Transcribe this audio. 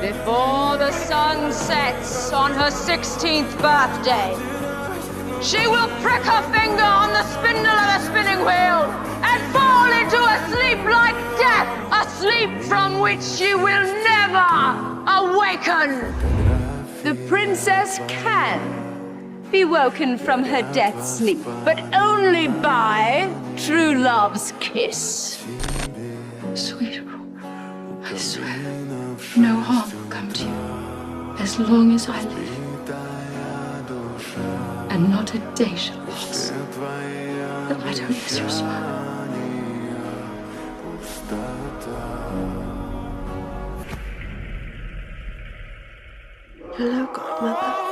Before the sun sets on her 16th birthday, she will prick her finger on the spindle of the spinning wheel and fall into a sleep like death, a sleep from which she will never awaken. The princess can be woken from her death sleep, but only by true love's kiss. Sweet Aurora, I swear, no harm will come to you as long as I live. And not a day shall pass that I don't miss your smile. Hello, Godmother.